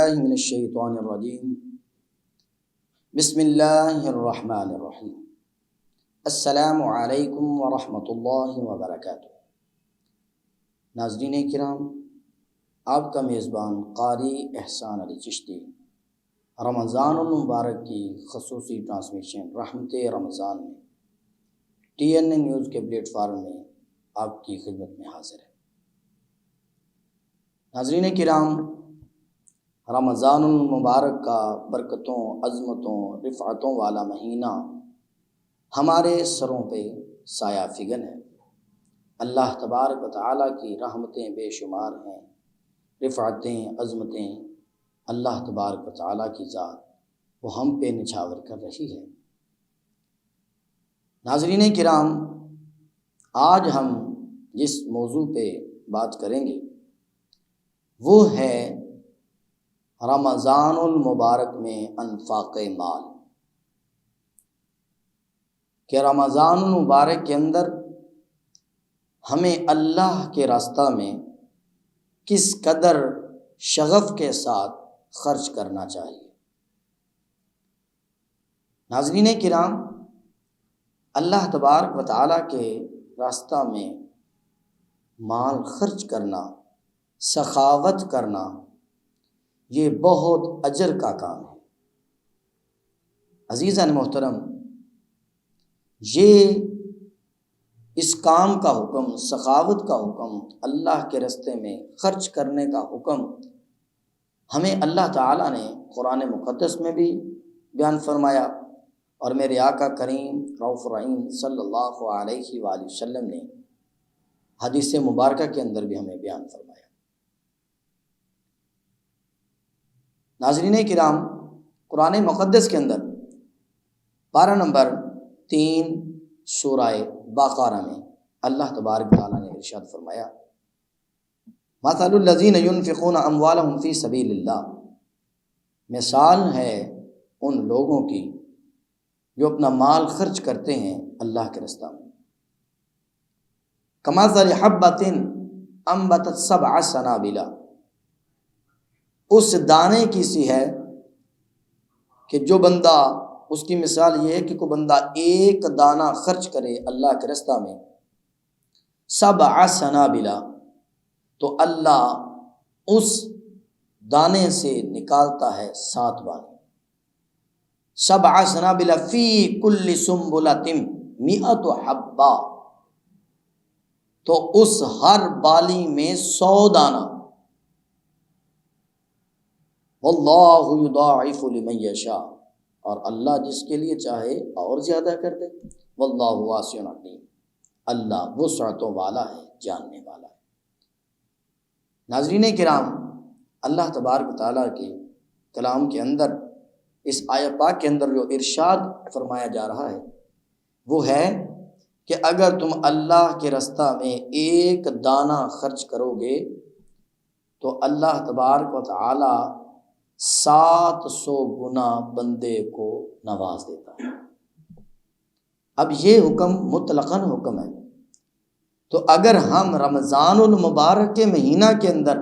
باللہ من الشیطان الرجیم بسم اللہ الرحمن الرحیم السلام علیکم ورحمۃ اللہ وبرکاتہ۔ ناظرین کرام، آپ کا میزبان قاری احسان علی چشتی رمضان المبارک کی خصوصی ٹرانسمیشن رحمت رمضان میں TNA نیوز کے پلیٹ فارم میں آپ کی خدمت میں حاضر ہے۔ ناظرین کرام، رمضان المبارک کا برکتوں، عظمتوں، رفعتوں والا مہینہ ہمارے سروں پہ سایہ فگن ہے۔ اللہ تبارک و تعالیٰ کی رحمتیں بے شمار ہیں، رفعتیں، عظمتیں اللہ تبارک و تعالیٰ کی ذات وہ ہم پہ نچھاور کر رہی ہے۔ ناظرین کرام، آج ہم جس موضوع پہ بات کریں گے وہ ہے رمضان المبارک میں انفاق مال، کہ رمضان المبارک کے اندر ہمیں اللہ کے راستہ میں کس قدر شغف کے ساتھ خرچ کرنا چاہیے۔ ناظرین کرام، اللہ تبارک و تعالیٰ کے راستہ میں مال خرچ کرنا، سخاوت کرنا، یہ بہت اجر کا کام ہے۔ عزیزان محترم، یہ اس کام کا حکم، سخاوت کا حکم، اللہ کے راستے میں خرچ کرنے کا حکم ہمیں اللہ تعالیٰ نے قرآن مقدس میں بھی بیان فرمایا، اور میرے آقا کریم رؤوف رحیم صلی اللہ علیہ وآلہ وسلم نے حدیث مبارکہ کے اندر بھی ہمیں بیان فرمایا۔ ناظرین کرام، قرآن مقدس کے اندر پارہ نمبر 3 سورہ بقرہ میں اللہ تبارک تعالیٰ نے ارشاد فرمایا، مثل الذین ينفقون اموالهم فی سبیل اللہ، مثال ہے ان لوگوں کی جو اپنا مال خرچ کرتے ہیں اللہ کے راستے میں، کمثل حبۃ انبتت 7 سنابل، اس دانے کی سی ہے کہ جو بندہ، اس کی مثال یہ ہے کہ کوئی بندہ ایک دانہ خرچ کرے اللہ کے راستے میں 7 سنابل، تو اللہ اس دانے سے نکالتا ہے 7 بالی۔ 7 سنابل فی کل سنبلۃ 100 حبہ، تو اس ہر بالی میں 100 دانہ۔ واللہ یضاعف لمن یشاء، اور اللہ جس کے لیے چاہے اور زیادہ کر دے۔ واللہ واسع علیم، اللہ وسعتوں والا ہے، جاننے والا ہے۔ ناظرین کرام، اللہ تبارک تعالیٰ کے کلام کے اندر، اس آیت پاک کے اندر جو ارشاد فرمایا جا رہا ہے وہ ہے کہ اگر تم اللہ کے راستہ میں ایک دانہ خرچ کرو گے تو اللہ تبارک و تعالیٰ 700 گنا بندے کو نواز دیتا ہے۔ اب یہ حکم مطلقاً حکم ہے، تو اگر ہم رمضان المبارک کے مہینہ کے اندر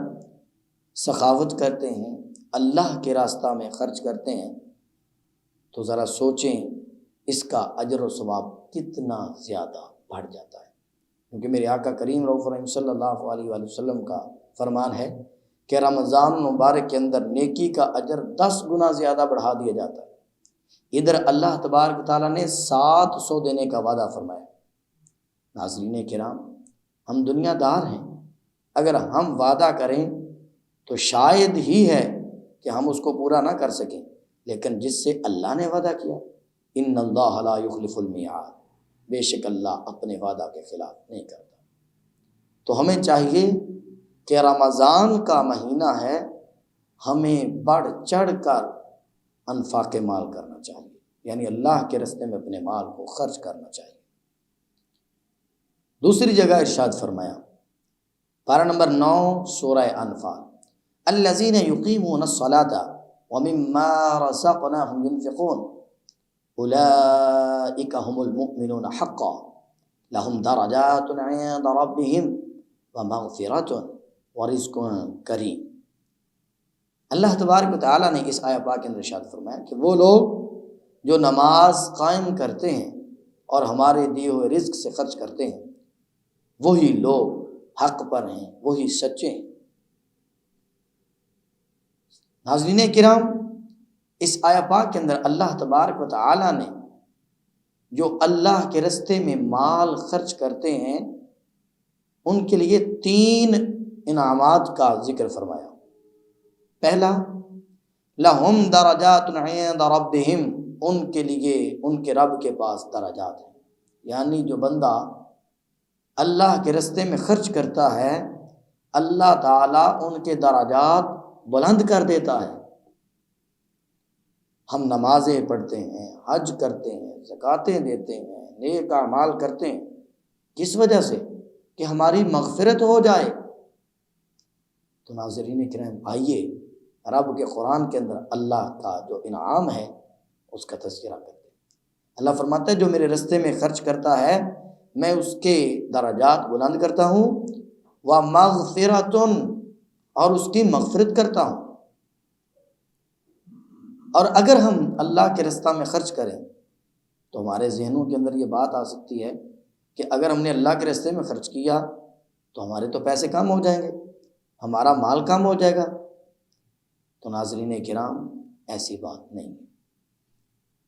سخاوت کرتے ہیں، اللہ کے راستہ میں خرچ کرتے ہیں، تو ذرا سوچیں اس کا اجر و ثواب کتنا زیادہ بڑھ جاتا ہے۔ کیونکہ میرے آقا کریم رؤوف رحیم صلی اللہ علیہ وآلہ وسلم کا فرمان ہے کہ رمضان مبارک کے اندر نیکی کا اجر 10 گنا زیادہ بڑھا دیا جاتا ہے۔ ادھر اللہ تبارک تعالیٰ نے 700 دینے کا وعدہ فرمایا۔ ناظرین کرام، ہم دنیا دار ہیں، اگر ہم وعدہ کریں تو شاید ہی ہے کہ ہم اس کو پورا نہ کر سکیں، لیکن جس سے اللہ نے وعدہ کیا، ان اللہ لا یخلف المیعاد، بے شک اللہ اپنے وعدہ کے خلاف نہیں کرتا۔ تو ہمیں چاہیے کہ رمضان کا مہینہ ہے، ہمیں بڑھ چڑھ کر انفاق مال کرنا چاہیے، یعنی اللہ کے راستے میں اپنے مال کو خرچ کرنا چاہیے۔ دوسری جگہ ارشاد فرمایا، پارہ نمبر 9 سورہ انفال، الذین یقیمون الصلاۃ ومما رزقناہم ينفقون اولئک هم المؤمنون حقا لهم درجات عند ربهم ومغفرۃ ورزق کریم۔ اللہ تبارک و تعالیٰ نے اس آیت پاک کے اندر ارشاد فرمایا کہ وہ لوگ جو نماز قائم کرتے ہیں اور ہمارے دیے ہوئے رزق سے خرچ کرتے ہیں وہی لوگ حق پر ہیں، وہی سچے ہیں۔ ناظرین کرام، اس آیت پاک کے اندر اللہ تبارک و تعالیٰ نے جو اللہ کے رستے میں مال خرچ کرتے ہیں ان کے لیے 3 انعامات کا ذکر فرمایا۔ پہلا، لہم درجات عند ربہم، ان کے لیے ان کے رب کے پاس درجات ہیں، یعنی جو بندہ اللہ کے رستے میں خرچ کرتا ہے اللہ تعالیٰ ان کے درجات بلند کر دیتا ہے۔ ہم نمازیں پڑھتے ہیں، حج کرتے ہیں، زکاتیں دیتے ہیں، نیک اعمال کرتے ہیں، کس وجہ سے؟ کہ ہماری مغفرت ہو جائے۔ تو ناظرین کرام، آئیے رب کے قرآن کے اندر اللہ کا جو انعام ہے اس کا تذکرہ کرتے ہیں۔ اللہ فرماتا ہے جو میرے رستے میں خرچ کرتا ہے میں اس کے درجات بلند کرتا ہوں، وَمَغْفِرَةٌ، اور اس کی مغفرت کرتا ہوں۔ اور اگر ہم اللہ کے رستہ میں خرچ کریں تو ہمارے ذہنوں کے اندر یہ بات آ سکتی ہے کہ اگر ہم نے اللہ کے رستے میں خرچ کیا تو ہمارے تو پیسے کم ہو جائیں گے، ہمارا مال کم ہو جائے گا۔ تو ناظرین کرام، ایسی بات نہیں ہے۔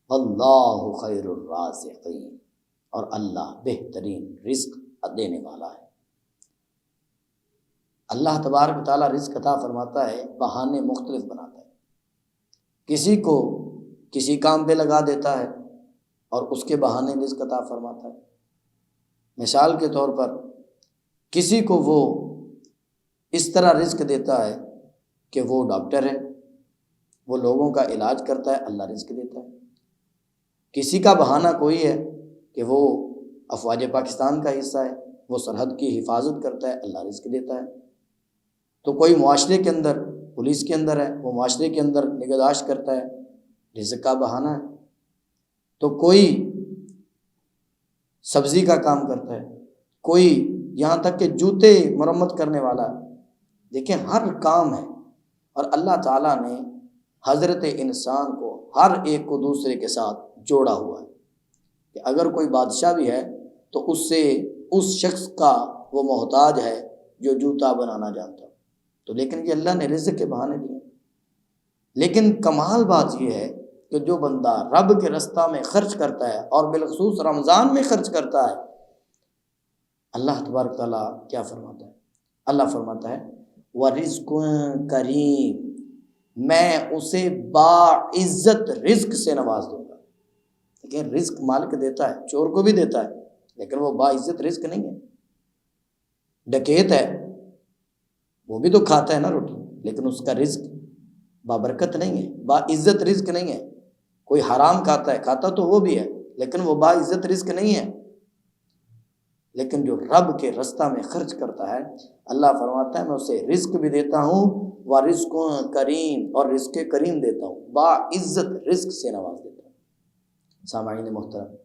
اللہ خیر الرازقین، اور اللہ بہترین رزق دینے والا ہے۔ اللہ تبارک و تعالیٰ رزق عطا فرماتا ہے، بہانے مختلف بناتا ہے۔ کسی کو کسی کام پہ لگا دیتا ہے اور اس کے بہانے رزق عطا فرماتا ہے۔ مثال کے طور پر کسی کو وہ اس طرح رزق دیتا ہے کہ وہ ڈاکٹر ہے، وہ لوگوں کا علاج کرتا ہے، اللہ رزق دیتا ہے۔ کسی کا بہانہ کوئی ہے کہ وہ افواج پاکستان کا حصہ ہے، وہ سرحد کی حفاظت کرتا ہے، اللہ رزق دیتا ہے۔ تو کوئی معاشرے کے اندر پولیس کے اندر ہے، وہ معاشرے کے اندر نگہداشت کرتا ہے، رزق کا بہانہ ہے۔ تو کوئی سبزی کا کام کرتا ہے، کوئی یہاں تک کہ جوتے مرمت کرنے والا ہے۔ دیکھیں ہر کام ہے، اور اللہ تعالیٰ نے حضرت انسان کو ہر ایک کو دوسرے کے ساتھ جوڑا ہوا ہے کہ اگر کوئی بادشاہ بھی ہے تو اس سے اس شخص کا وہ محتاج ہے جو جوتا بنانا جانتا ہے۔ تو لیکن یہ اللہ نے رزق کے بہانے دیے۔ لیکن کمال بات یہ ہے کہ جو بندہ رب کے رستہ میں خرچ کرتا ہے اور بالخصوص رمضان میں خرچ کرتا ہے، اللہ تبارک تعالیٰ کیا فرماتا ہے؟ اللہ فرماتا ہے وَرِزْقٌ کریم، میں اسے باعزت رزق سے نواز دوں گا۔ لیکن رزق مالک دیتا ہے، چور کو بھی دیتا ہے، لیکن وہ باعزت رزق نہیں ہے۔ ڈکیت ہے، وہ بھی تو کھاتا ہے نا روٹی، لیکن اس کا رزق بابرکت نہیں ہے، باعزت رزق نہیں ہے۔ کوئی حرام کھاتا ہے، کھاتا تو وہ بھی ہے لیکن وہ باعزت رزق نہیں ہے۔ لیکن جو رب کے رستہ میں خرچ کرتا ہے اللہ فرماتا ہے میں اسے رزق بھی دیتا ہوں، ورزق کریم، اور رزق کریم دیتا ہوں، باعزت رزق سے نواز دیتا ہوں۔ سامعین محترم،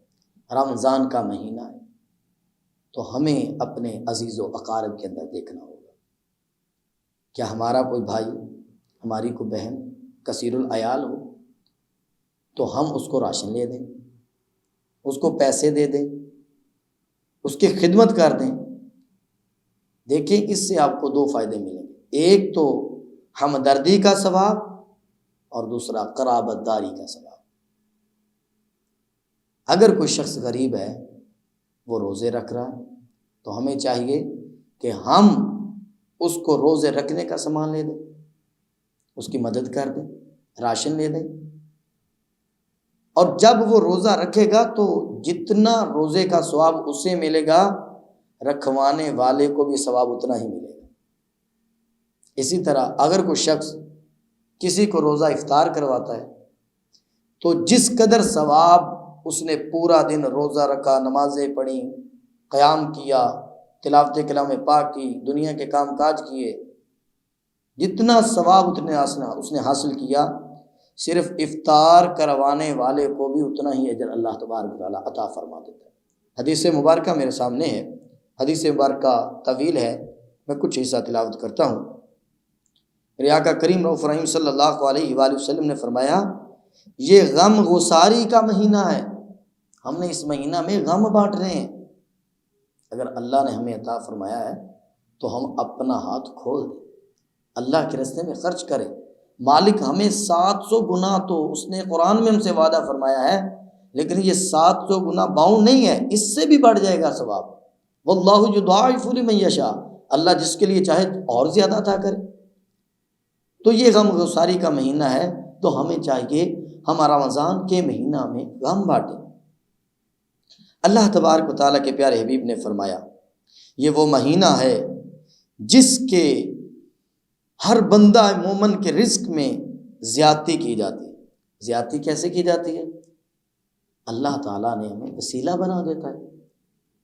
رمضان کا مہینہ ہے تو ہمیں اپنے عزیز و اقارب کے اندر دیکھنا ہوگا۔ کیا ہمارا کوئی بھائی، ہماری کوئی بہن کثیر العیال ہو تو ہم اس کو راشن لے دیں، اس کو پیسے دے دیں، اس کی خدمت کر دیں۔ دیکھیں اس سے آپ کو 2 فائدے ملیں گے، ایک تو ہمدردی کا ثواب اور دوسرا قرابت داری کا ثواب۔ اگر کوئی شخص غریب ہے، وہ روزے رکھ رہا ہے، تو ہمیں چاہیے کہ ہم اس کو روزے رکھنے کا سامان لے دیں، اس کی مدد کر دیں، راشن لے دیں۔ اور جب وہ روزہ رکھے گا تو جتنا روزے کا ثواب اسے ملے گا، رکھوانے والے کو بھی ثواب اتنا ہی ملے گا۔ اسی طرح اگر کوئی شخص کسی کو روزہ افطار کرواتا ہے تو جس قدر ثواب اس نے پورا دن روزہ رکھا، نمازیں پڑھی، قیام کیا، تلاوت کلام پاک کی، دنیا کے کام کاج کیے، جتنا ثواب اس نے حاصل کیا، صرف افطار کروانے والے کو بھی اتنا ہی اجر اللہ تبارک و تعالیٰ عطا فرما دیتا ہے۔ حدیث مبارکہ میرے سامنے ہے، حدیث مبارکہ طویل ہے، میں کچھ حصہ تلاوت کرتا ہوں۔ میرے آقا کریم رؤوف رحیم صلی اللہ علیہ وآلہ وسلم نے فرمایا یہ غم گساری کا مہینہ ہے، ہم نے اس مہینہ میں غم بانٹنے ہیں۔ اگر اللہ نے ہمیں عطا فرمایا ہے تو ہم اپنا ہاتھ کھول دیں، اللہ کے راستے میں خرچ کریں۔ مالک ہمیں 700 گنا تو اس نے قرآن میں ہم سے وعدہ فرمایا ہے، لیکن یہ 700 گنا باؤنڈ نہیں ہے، اس سے بھی بڑھ جائے گا ثواب۔ واللہ یضاعف لمن یشاء، اللہ جس کے لیے چاہے اور زیادہ عطا کرے۔ تو یہ غم گساری کا مہینہ ہے، تو ہمیں چاہیے ہم رمضان کے مہینہ میں غم بانٹیں۔ اللہ تبارک و تعالیٰ کے پیارے حبیب نے فرمایا یہ وہ مہینہ ہے جس کے ہر بندہ مومن کے رزق میں زیادتی کی جاتی ہے۔ زیادتی کیسے کی جاتی ہے؟ اللہ تعالیٰ نے ہمیں وسیلہ بنا دیتا ہے،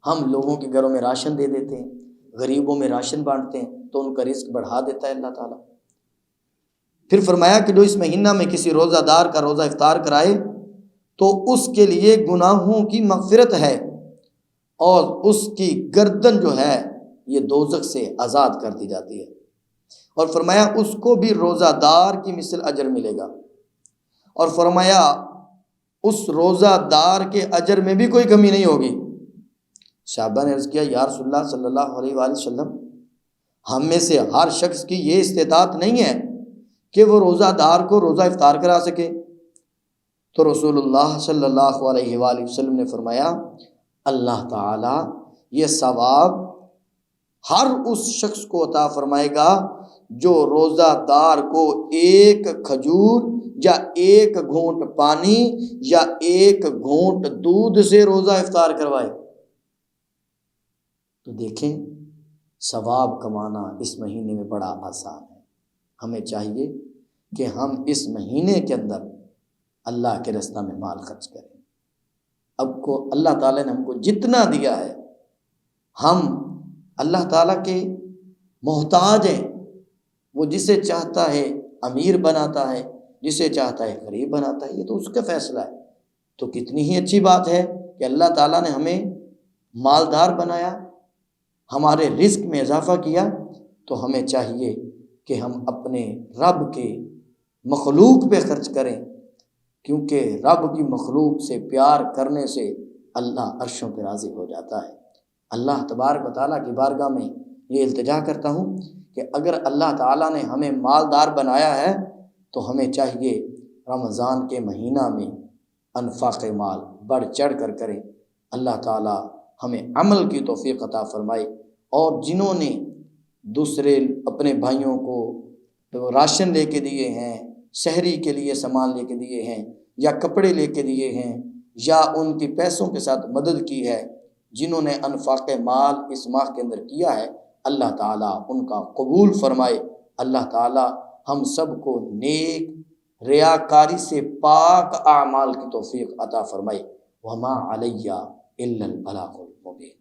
ہم لوگوں کے گھروں میں راشن دے دیتے ہیں، غریبوں میں راشن بانٹتے ہیں تو ان کا رزق بڑھا دیتا ہے اللہ تعالیٰ۔ پھر فرمایا کہ جو اس مہینہ میں کسی روزہ دار کا روزہ افطار کرائے تو اس کے لیے گناہوں کی مغفرت ہے، اور اس کی گردن جو ہے یہ دوزخ سے آزاد کر دی جاتی ہے، اور فرمایا اس کو بھی روزہ دار کی مثل اجر ملے گا، اور فرمایا اس روزہ دار کے اجر میں بھی کوئی کمی نہیں ہوگی۔ صحابہ نے عرض کیا یا رسول اللہ صلی اللہ علیہ وآلہ وسلم، ہم میں سے ہر شخص کی یہ استطاعت نہیں ہے کہ وہ روزہ دار کو روزہ افطار کرا سکے۔ تو رسول اللہ صلی اللہ علیہ وآلہ وسلم نے فرمایا اللہ تعالیٰ یہ ثواب ہر اس شخص کو عطا فرمائے گا جو روزہ دار کو ایک کھجور یا ایک گھونٹ پانی یا ایک گھونٹ دودھ سے روزہ افطار کروائے۔ تو دیکھیں ثواب کمانا اس مہینے میں بڑا آسان ہے۔ ہمیں چاہیے کہ ہم اس مہینے کے اندر اللہ کے راستے میں مال خرچ کریں۔ اب کو اللہ تعالیٰ نے ہم کو جتنا دیا ہے، ہم اللہ تعالیٰ کے محتاج ہیں۔ وہ جسے چاہتا ہے امیر بناتا ہے، جسے چاہتا ہے غریب بناتا ہے، یہ تو اس کا فیصلہ ہے۔ تو کتنی ہی اچھی بات ہے کہ اللہ تعالیٰ نے ہمیں مالدار بنایا، ہمارے رزق میں اضافہ کیا، تو ہمیں چاہیے کہ ہم اپنے رب کے مخلوق پہ خرچ کریں، کیونکہ رب کی مخلوق سے پیار کرنے سے اللہ عرشوں پہ راضی ہو جاتا ہے۔ اللہ تبارک و تعالیٰ کی بارگاہ میں یہ التجا کرتا ہوں کہ اگر اللہ تعالیٰ نے ہمیں مالدار بنایا ہے تو ہمیں چاہیے رمضان کے مہینہ میں انفاق مال بڑھ چڑھ کر کریں۔ اللہ تعالیٰ ہمیں عمل کی توفیق عطا فرمائے، اور جنہوں نے دوسرے اپنے بھائیوں کو راشن لے کے دیے ہیں، شہری کے لیے سامان لے کے دیے ہیں، یا کپڑے لے کے دیے ہیں، یا ان کی پیسوں کے ساتھ مدد کی ہے، جنہوں نے انفاق مال اس ماہ کے اندر کیا ہے، اللہ تعالیٰ ان کا قبول فرمائے۔ اللہ تعالیٰ ہم سب کو نیک ریاکاری سے پاک اعمال کی توفیق عطا فرمائے۔ وما علیہ الا البلاغ المبین۔